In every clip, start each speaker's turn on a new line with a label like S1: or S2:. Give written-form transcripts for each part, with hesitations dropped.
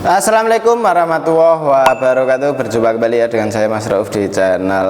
S1: Assalamualaikum warahmatullahi wabarakatuh. Berjumpa kembali ya dengan saya Mas Rauf di channel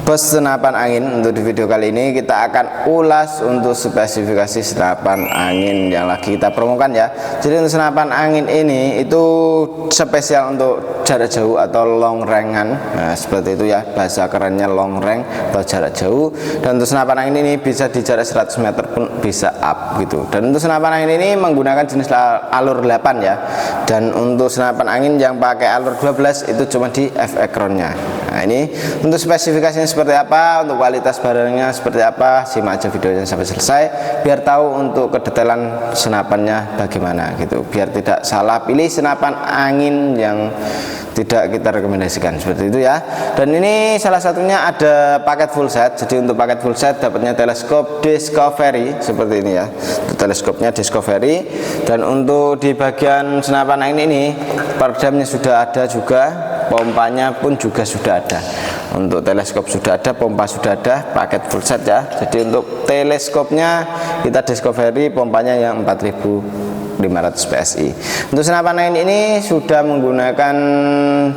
S1: Bos Senapan Angin. Untuk di video kali ini kita akan ulas untuk spesifikasi senapan angin yang lagi kita promokan ya. Jadi untuk senapan angin ini itu spesial untuk jarak jauh atau long range-an. Nah, seperti itu ya, bahasa kerennya long range atau jarak jauh. Dan untuk senapan angin ini bisa di jarak 100 meter pun bisa up gitu. Dan untuk senapan angin ini menggunakan jenis alur 8 ya. Dan untuk senapan angin yang pakai alur 12 itu cuma di F-Ekronnya. Nah, ini untuk spesifikasinya seperti apa, untuk kualitas barangnya seperti apa, simak aja videonya sampai selesai biar tahu untuk kedetailan senapannya bagaimana gitu, biar tidak salah pilih senapan angin yang tidak kita rekomendasikan seperti itu ya. Dan ini salah satunya ada paket full set. Jadi untuk paket full set dapatnya teleskop Discovery seperti ini ya, teleskopnya Discovery. Dan untuk di bagian senapan angin ini peredamnya sudah ada juga, pompanya pun juga sudah ada. Untuk teleskop sudah ada, pompa sudah ada, paket full set ya. Jadi untuk teleskopnya kita Discovery, pompanya yang 4500 PSI. Untuk senapan angin ini sudah menggunakan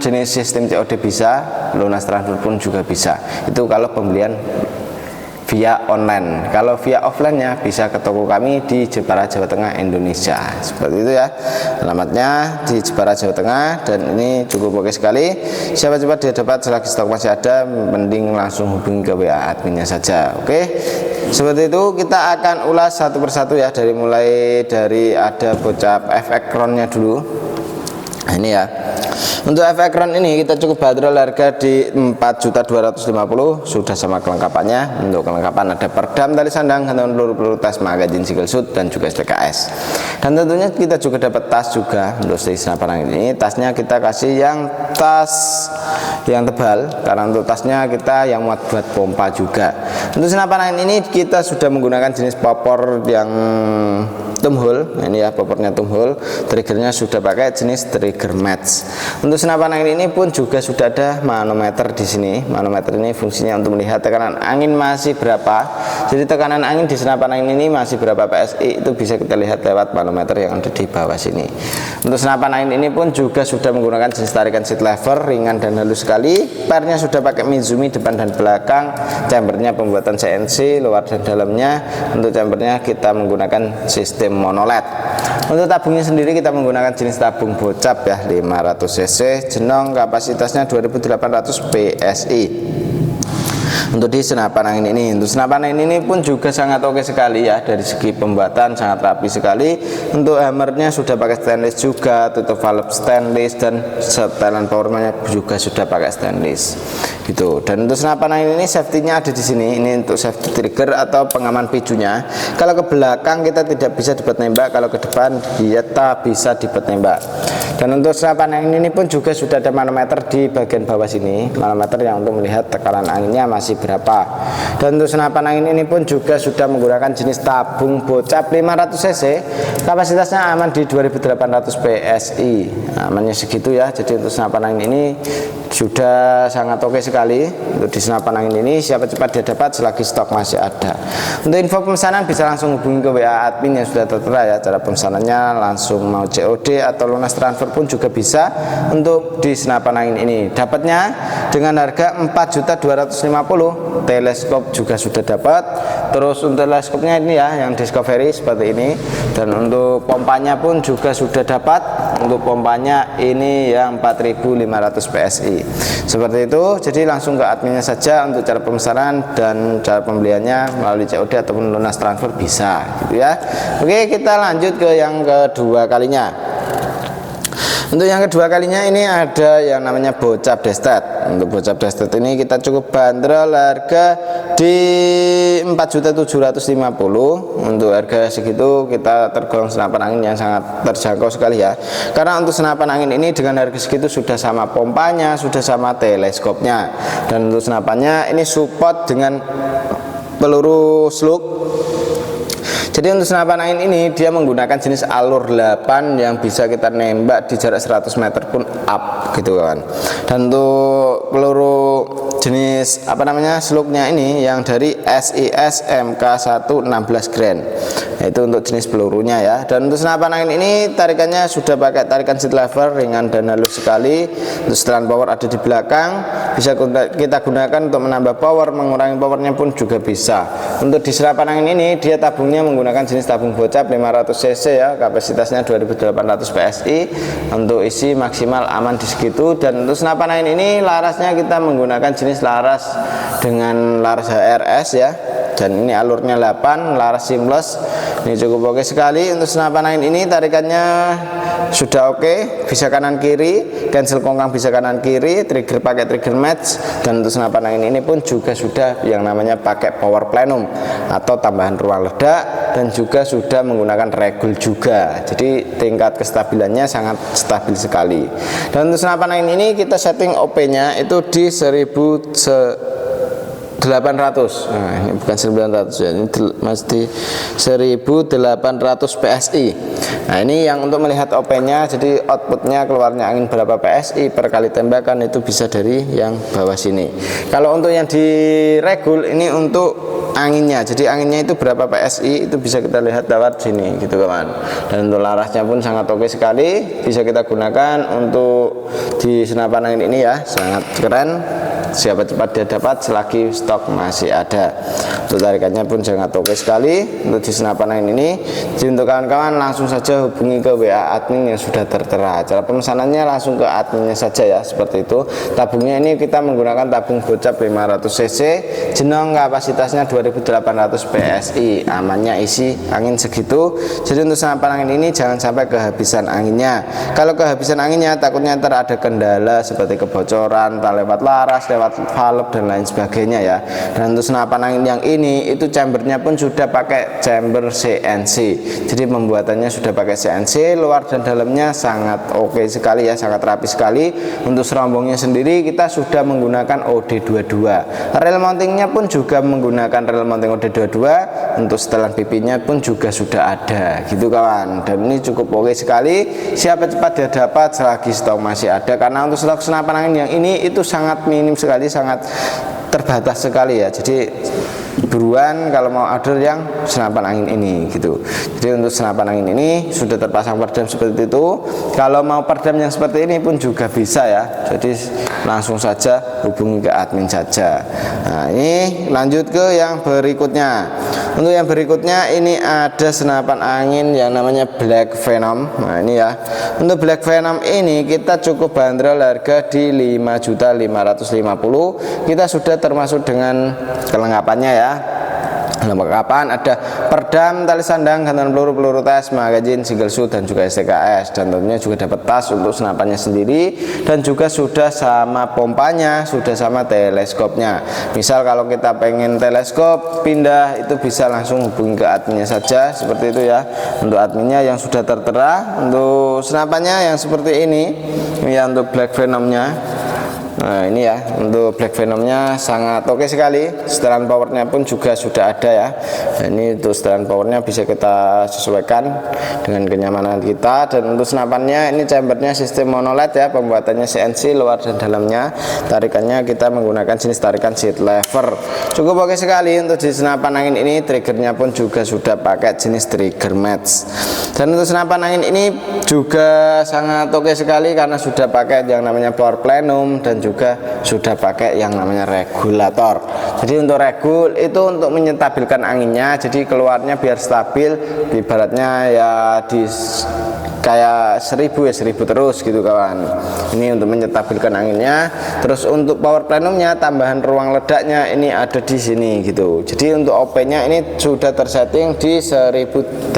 S1: jenis sistem COD bisa, lunas transfer pun juga bisa. Itu kalau pembelian via online. Kalau via offline-nya bisa ke toko kami di Jepara, Jawa Tengah, Indonesia. Seperti itu ya. Alamatnya di Jepara, Jawa Tengah, dan ini cukup oke sekali. Siapa cepat dia dapat, selagi stok masih ada, mending langsung hubungi ke WA adminnya saja. Oke. Seperti itu kita akan ulas satu persatu ya, mulai dari ada bocap F-Ekronnya dulu. Nah, ini ya. Untuk F-Ekron ini kita cukup bandrol harga di 4.250.000 sudah sama kelengkapannya. Untuk kelengkapan ada peredam, tali sandang, gantungan peluru, tas, magazin, single shoot, dan juga STKS. Dan tentunya kita juga dapat tas juga untuk senapan angin ini. Tasnya kita kasih yang tas yang tebal karena untuk tasnya kita yang muat buat pompa juga. Untuk senapan angin ini kita sudah menggunakan jenis popor yang tumhole. Nah, ini ya popornya tumhole. Triggernya sudah pakai jenis trigger match. Untuk senapan angin ini pun juga sudah ada manometer di sini. Manometer ini fungsinya untuk melihat tekanan angin masih berapa. Jadi tekanan angin di senapan angin ini masih berapa PSI itu bisa kita lihat lewat manometer yang ada di bawah sini. Untuk senapan angin ini pun juga sudah menggunakan jenis tarikan seat lever, ringan dan halus sekali. Pernya sudah pakai Mizumi depan dan belakang. Chambernya pembuatan CNC, luar dan dalamnya. Untuk chambernya kita menggunakan sistem monoled. Untuk tabungnya sendiri kita menggunakan jenis tabung bocap ya, 500 cc, jenong, kapasitasnya 2800 PSI. Untuk di senapan angin ini, untuk senapan angin ini pun juga sangat oke sekali ya, dari segi pembuatan sangat rapi sekali. Untuk hammernya sudah pakai stainless juga, tutup valve stainless, dan setelan powernya juga sudah pakai stainless gitu. Dan untuk senapan angin ini safety-nya ada di sini. Ini untuk safety trigger atau pengaman picunya. Kalau ke belakang kita tidak bisa dibuat nembak, kalau ke depan kita bisa dibuat nembak. Dan untuk senapan angin ini pun juga sudah ada manometer di bagian bawah sini, manometer yang untuk melihat tekanan anginnya masih berapa. Dan untuk senapan angin ini pun juga sudah menggunakan jenis tabung bocap 500 cc, kapasitasnya aman di 2800 PSI, amannya segitu ya. Jadi untuk senapan angin ini sudah sangat oke sekali. Untuk di senapan angin ini siapa cepat dia dapat, selagi stok masih ada. Untuk info pemesanan bisa langsung hubungi ke WA admin yang sudah tertera ya. Cara pemesanannya langsung mau COD atau lunas transfer pun juga bisa. Untuk di senapan angin ini dapatnya dengan harga 4.250.000. teleskop juga sudah dapat. Terus untuk teleskopnya ini ya yang Discovery seperti ini. Dan untuk pompanya pun juga sudah dapat. Untuk pompanya ini yang 4500 PSI seperti itu. Jadi langsung ke adminnya saja untuk cara pemesanan dan cara pembeliannya melalui COD ataupun lunas transfer bisa gitu ya. Oke, kita lanjut ke yang kedua kalinya. Untuk yang kedua kalinya ini ada yang namanya bocap destet. Untuk bocap destet ini kita cukup bandrol harga di 4.750.000. Untuk harga segitu kita tergolong senapan angin yang sangat terjangkau sekali ya. Karena untuk senapan angin ini dengan harga segitu sudah sama pompanya, sudah sama teleskopnya. Dan untuk senapannya ini support dengan peluru slug. Jadi untuk senapan angin ini dia menggunakan jenis alur 8 yang bisa kita nembak di jarak 100 meter pun up gitu kan. Dan untuk peluru jenis apa namanya slugnya ini yang dari SIS MK1 16 Grand. Itu untuk jenis pelurunya ya. Dan untuk senapan angin ini tarikannya sudah pakai tarikan seat lever, ringan dan halus sekali. Untuk setelan power ada di belakang, bisa kita gunakan untuk menambah power, mengurangi powernya pun juga bisa. Untuk di senapan angin ini dia tabungnya menggunakan jenis tabung bocap 500 cc ya, kapasitasnya 2800 PSI. Untuk isi maksimal aman di segitu. Dan untuk senapan angin ini larasnya kita menggunakan jenis laras dengan laras HRS ya, dan ini alurnya 8, laras seamless. Ini cukup oke sekali. Untuk senapan angin ini tarikannya sudah oke, bisa kanan kiri, cancel kongkang bisa kanan kiri, trigger pakai trigger match. Dan untuk senapan angin ini pun juga sudah yang namanya pakai power plenum atau tambahan ruang ledak, dan juga sudah menggunakan regul juga, jadi tingkat kestabilannya sangat stabil sekali. Dan untuk senapan angin ini kita setting OP nya itu di 1800. Nah, ini bukan 900 ya, ini masih 1800 PSI. Nah, ini yang untuk melihat OP nya, jadi outputnya keluarnya angin berapa PSI per kali tembakan itu bisa dari yang bawah sini. Kalau untuk yang di regul ini untuk anginnya, jadi anginnya itu berapa PSI itu bisa kita lihat lewat sini gitu kawan. Dan untuk larasnya pun sangat oke sekali, bisa kita gunakan untuk di senapan angin ini ya, sangat keren. Siapa cepat dia dapat selagi stok masih ada. Untuk tarikannya pun sangat oke sekali untuk di senapan angin ini. Jadi untuk kawan-kawan langsung saja hubungi ke WA admin yang sudah tertera. Cara pemesanannya langsung ke adminnya saja ya, seperti itu. Tabungnya ini kita menggunakan tabung bocap 500 cc, jenong kapasitasnya 2800 PSI, amannya isi angin segitu. Jadi untuk senapan angin ini jangan sampai kehabisan anginnya. Kalau kehabisan anginnya takutnya ntar ada kendala seperti kebocoran, entah lewat laras, lewat valve dan lain sebagainya ya. Dan untuk senapan angin yang ini itu chambernya pun sudah pakai chamber CNC, jadi pembuatannya sudah pakai CNC, luar dan dalamnya sangat oke sekali ya, sangat rapi sekali. Untuk serombongnya sendiri kita sudah menggunakan OD22, rel mountingnya pun juga menggunakan rel mounting OD22. Untuk setelan pipinya pun juga sudah ada gitu kawan. Dan ini cukup oke sekali, siapa cepat dia dapat selagi stok masih ada, karena untuk stok senapan angin yang ini itu sangat minim sekali, sangat terbatas sekali ya. Jadi buruan kalau mau order yang senapan angin ini gitu. Jadi untuk senapan angin ini sudah terpasang perdam seperti itu. Kalau mau perdam yang seperti ini pun juga bisa ya, jadi langsung saja hubungi ke admin saja. Nah, ini lanjut ke yang berikutnya. Untuk yang berikutnya ini ada senapan angin yang namanya Black Venom. Nah ini ya, untuk Black Venom ini kita cukup bandrol harga di 5.550.000. Kita sudah termasuk dengan kelengkapannya ya. Kelengkapan ada perdam, tali sandang, gantungan peluru, peluru tes, magazine, single shoot, dan juga STKS. Dan tentunya juga dapat tas untuk senapannya sendiri, dan juga sudah sama pompanya, sudah sama teleskopnya. Misal kalau kita pengen teleskop pindah itu bisa langsung hubungi ke adminnya saja, seperti itu ya. Untuk adminnya yang sudah tertera. Untuk senapannya yang seperti ini ya, untuk Black Venomnya. Nah ini ya, untuk Black Venomnya sangat oke sekali. Setelan powernya pun juga sudah ada ya. Nah, ini untuk setelan powernya bisa kita sesuaikan dengan kenyamanan kita. Dan untuk senapannya ini chambernya sistem monoled ya, pembuatannya CNC, luar dan dalamnya. Tarikannya kita menggunakan jenis tarikan seat lever. Cukup oke sekali. Untuk di senapan angin ini triggernya pun juga sudah pakai jenis trigger match. Dan untuk senapan angin ini juga sangat oke sekali karena sudah pakai yang namanya power plenum dan juga sudah pakai yang namanya regulator. Jadi untuk regul itu untuk menyetabilkan anginnya, jadi keluarnya biar stabil, ibaratnya ya di kayak 1000 ya 1000 terus gitu kawan. Ini untuk menyetabilkan anginnya. Terus untuk power plenumnya, tambahan ruang ledaknya ini ada di sini gitu. Jadi untuk OP nya ini sudah tersetting di 1800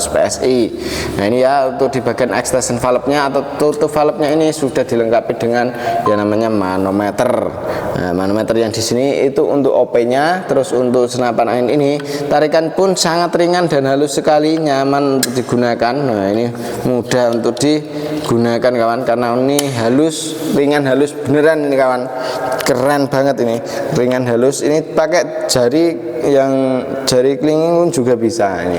S1: PSI. Nah ini ya, untuk di bagian extension valve nya atau tutup valve nya ini sudah dilengkapi dengan yang namanya manometer. Nah, manometer yang di sini itu untuk OP nya. Terus untuk senapan angin ini tarikan pun sangat ringan dan halus sekali, nyaman untuk digunakan. Nah ini mudah untuk digunakan kawan, karena ini halus, ringan halus beneran ini kawan, keren banget ini, ringan halus. Ini pakai jari yang jari kelingking pun juga bisa ini.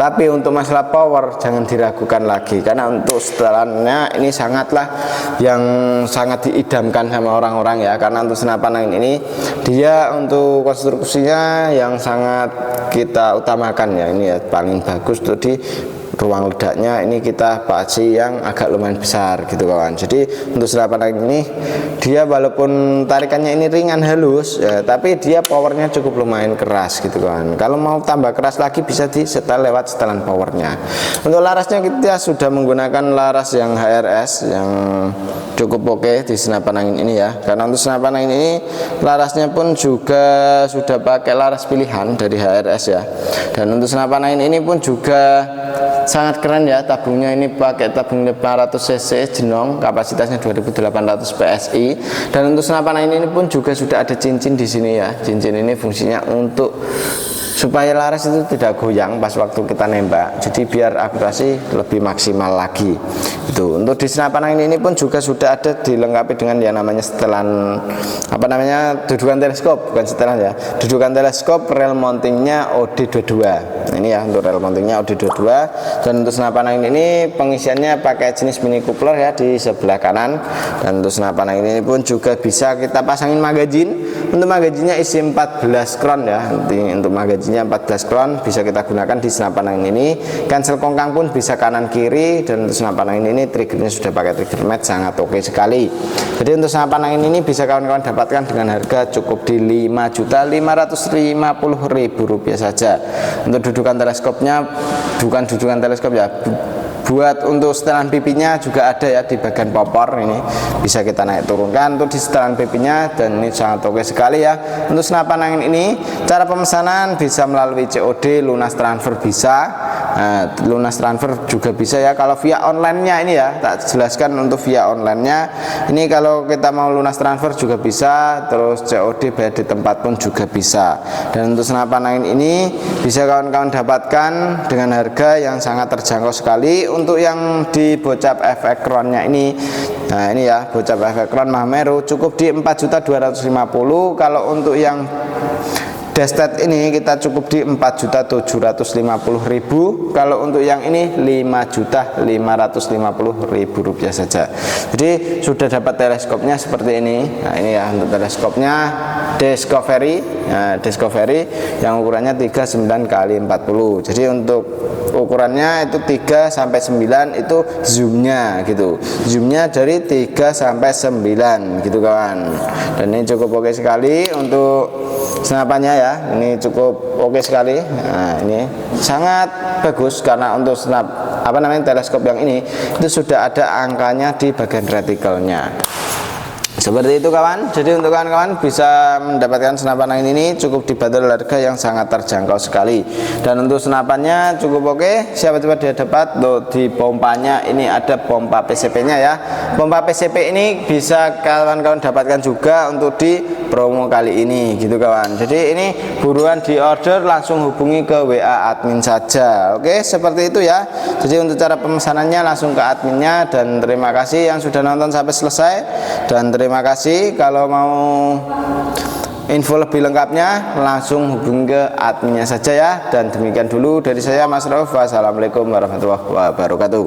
S1: Tapi untuk masalah power jangan diragukan lagi, karena untuk setelannya ini sangatlah yang sangat diidamkan sama orang-orang ya. Karena untuk senapan angin ini dia untuk konstruksinya yang sangat kita utamakan ya, ini ya paling bagus tuh di ruang ledaknya ini kita pakai yang agak lumayan besar gitu kawan. Jadi untuk senapan angin ini dia walaupun tarikannya ini ringan halus ya, tapi dia powernya cukup lumayan keras gitu kawan. Kalau mau tambah keras lagi bisa disetel lewat setelan powernya. Untuk larasnya kita sudah menggunakan laras yang HRS yang cukup oke di senapan angin ini ya. Karena untuk senapan angin ini larasnya pun juga sudah pakai laras pilihan dari HRS ya. Dan untuk senapan angin ini pun juga sangat keren ya, tabungnya ini pakai tabung 500 cc jenong, kapasitasnya 2800 PSI. Dan untuk senapan angin ini pun juga sudah ada cincin di sini ya. Cincin ini fungsinya untuk supaya laras itu tidak goyang pas waktu kita nembak, jadi biar akurasi lebih maksimal lagi. Itu untuk di senapan angin ini pun juga sudah ada dilengkapi dengan yang namanya setelan apa namanya, dudukan teleskop, bukan setelan ya, dudukan teleskop, rel mountingnya OD22. Nah, ini ya untuk rel mountingnya OD22. Dan untuk senapan angin ini pengisiannya pakai jenis mini coupler ya di sebelah kanan. Dan untuk senapan angin ini pun juga bisa kita pasangin magazin. Untuk magazinnya isi 14 kron ya. Untuk magazinnya 14 kron bisa kita gunakan di senapan angin ini. Cancel kongkang pun bisa kanan kiri. Dan untuk senapan angin ini triggernya sudah pakai trigger mat, sangat oke sekali. Jadi untuk senapan angin ini bisa kawan-kawan dapatkan dengan harga cukup di Rp5.550.000 saja. Untuk dudukan teleskopnya bukan dudukan teleskop ya, buat untuk setelan pipinya juga ada ya di bagian popor, ini bisa kita naik turunkan untuk di setelan pipinya, dan ini sangat oke sekali ya. Untuk senapan angin ini cara pemesanan bisa melalui COD, lunas transfer bisa. Nah, lunas transfer juga bisa ya. Kalau via online-nya ini ya, tak jelaskan untuk via online-nya ini, kalau kita mau lunas transfer juga bisa, terus COD bayar di tempat pun juga bisa. Dan untuk senapan angin ini bisa kawan-kawan dapatkan dengan harga yang sangat terjangkau sekali. Untuk yang di bocap efek kronnya ini, nah ini ya bocap efek kron Mahameru cukup di 4.250.000. Kalau untuk yang Destet ini kita cukup di 4.750.000. Kalau untuk yang ini Rp5.550.000 saja. Jadi sudah dapat teleskopnya seperti ini. Nah ini ya untuk teleskopnya Discovery. Nah, Discovery yang ukurannya 39x40. Jadi untuk ukurannya itu 3-9 itu zoomnya gitu. Zoomnya dari 3-9 gitu kawan. Dan ini cukup oke sekali untuk senapannya ya, ini cukup oke sekali. Nah ini sangat bagus karena untuk teleskop yang ini itu sudah ada angkanya di bagian retikelnya. Seperti itu kawan. Jadi untuk kawan-kawan bisa mendapatkan senapan angin ini cukup dibanderol harga yang sangat terjangkau sekali. Dan untuk senapannya cukup oke. Siapa coba dia dapat untuk di pompanya ini ada pompa PCP-nya ya. Pompa PCP ini bisa kawan-kawan dapatkan juga untuk di promo kali ini gitu kawan. Jadi ini buruan di order, langsung hubungi ke WA admin saja. Oke, seperti itu ya. Jadi untuk cara pemesanannya langsung ke adminnya. Dan terima kasih yang sudah nonton sampai selesai. Dan terima kasih. Kalau mau info lebih lengkapnya langsung hubungi ke adminnya saja ya. Dan demikian dulu dari saya Mas Rauf. Wassalamualaikum warahmatullahi wabarakatuh.